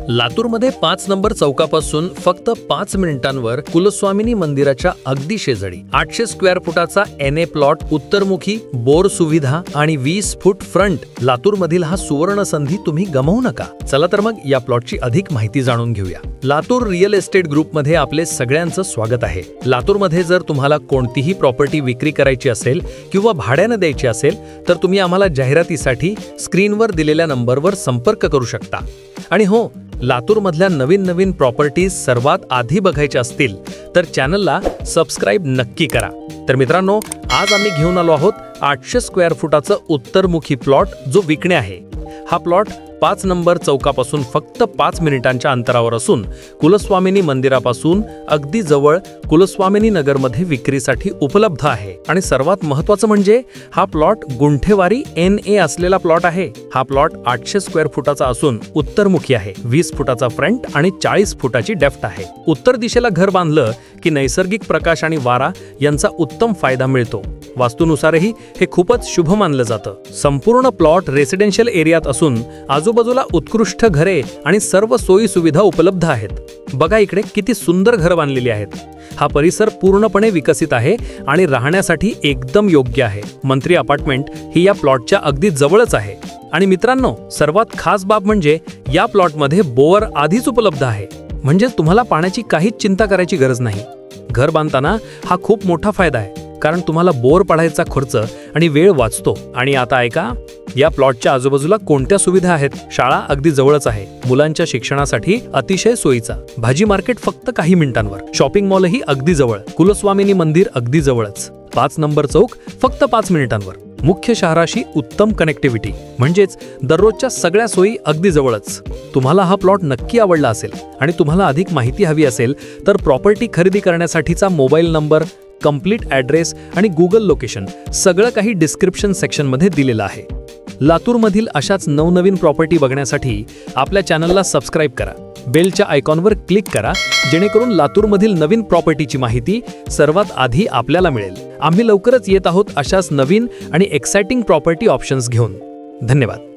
लातूरमध्ये 5 नंबर चौकापासून फक्त 5 मिनिटांवर कुलस्वामिनी मंदिराच्या अगदी शेजारी 800 स्क्वेअर फुटाचा NA प्लॉट, उत्तरमुखी, बोर सुविधा आणि 20 फूट फ्रंट. लातूरमधील हा सुवर्ण संधी तुम्ही गमावू नका. चला तर मग या प्लॉटची अधिक माहिती जाणून घेऊया. लातूर रिअल एस्टेट ग्रुपमध्ये आपले सगळ्यांचं स्वागत आहे. लातूरमध्ये जर तुम्हाला कोणतीही प्रॉपर्टी विक्री करायची असेल किंवा भाड्याने द्यायची असेल तर तुम्ही आम्हाला जाहिरातीसाठी स्क्रीनवर दिलेल्या नंबरवर संपर्क करू शकता. आणि हो, लातूरमधल्या नवीन प्रॉपर्टीज सर्वात आधी बघायच्या असतील तर चॅनलला सबस्क्राईब नक्की करा. तर मित्रांनो, आज आम्ही घेऊन आलो आहोत 800 स्क्वेअर फुटाचं उत्तरमुखी प्लॉट जो विकणे आहे. हा प्लॉट 5 नंबर चौकापासून फक्त 5 मिनिटांच्या अंतरावर असून कुलस्वामिनी मंदिरापासून अगदी जवळ कुलस्वामिनी नगरमध्ये विक्रीसाठी उपलब्ध आहे. आणि सर्वात महत्त्वाचं म्हणजे हा प्लॉट गुंठेवारी NA असलेला प्लॉट आहे. हा प्लॉट 800 स्क्वेअर फुटाचा असून उत्तरमुखी आहे. 20 फुटाचा फ्रंट आणि 40 फुटाची डेप्थ आहे. उत्तर दिशेला घर बांधलं की नैसर्गिक प्रकाश आणि वारा यांचा उत्तम फायदा मिळतो. वास्तुनुसारही हे खूपच शुभ मानलं जातं. संपूर्ण प्लॉट रेसिडेन्शियल एरियात असून आजूबाजूला उत्कृष्ट घरे आणि सर्व सोयी सुविधा उपलब्ध आहेत. बघा इकडे किती सुंदर घर बांधलेली आहेत. हा परिसर पूर्णपणे विकसित आहे आणि राहण्यासाठी एकदम योग्य आहे. मंत्री अपार्टमेंट ही या प्लॉटच्या अगदी जवळच आहे. आणि मित्रांनो, सर्वात खास बाब म्हणजे या प्लॉटमध्ये बोअर आधीच उपलब्ध आहे. म्हणजे तुम्हाला पाण्याची काहीच चिंता करायची गरज नाही. घर बांधताना हा खूप मोठा फायदा आहे, कारण तुम्हाला बोर पाडायचा खर्च आणि वेळ वाचतो. आणि आता ऐका, या प्लॉटच्या आजूबाजूला कोणत्या सुविधा आहेत? शाळा अगदी जवळच आहे. मुलांच्या शिक्षणासाठी अतिशय सोयीचा. भाजी मार्केट फक्त काही मिनिटांवर. शॉपिंग मॉलही अगदी जवळ. कुलस्वामिनी मंदिर अगदी जवळच. 5 नंबर चौक फक्त 5 मिनिटांवर. मुख्य शहराशी उत्तम कनेक्टिव्हिटी, म्हणजेच दररोजच्या सगळ्या सोयी अगदी जवळच. तुम्हाला हा प्लॉट नक्की आवडला असेल आणि तुम्हाला अधिक माहिती हवी असेल तर प्रॉपर्टी खरेदी करण्यासाठीचा मोबाईल नंबर, कंप्लीट ॲड्रेस आणि गुगल लोकेशन सगळं काही डिस्क्रिप्शन सेक्शनमध्ये दिलेलं आहे. लातूरमधील अशाच नवनवीन प्रॉपर्टी बघण्यासाठी आपल्या चॅनलला सबस्क्राईब करा. बेलच्या आयकॉनवर क्लिक करा, जेणेकरून लातूरमधील नवीन प्रॉपर्टीची माहिती सर्वात आधी आपल्याला मिळेल. आम्ही लवकरच येत आहोत अशाच नवीन आणि एक्साइटिंग प्रॉपर्टी ऑप्शन्स घेऊन. धन्यवाद.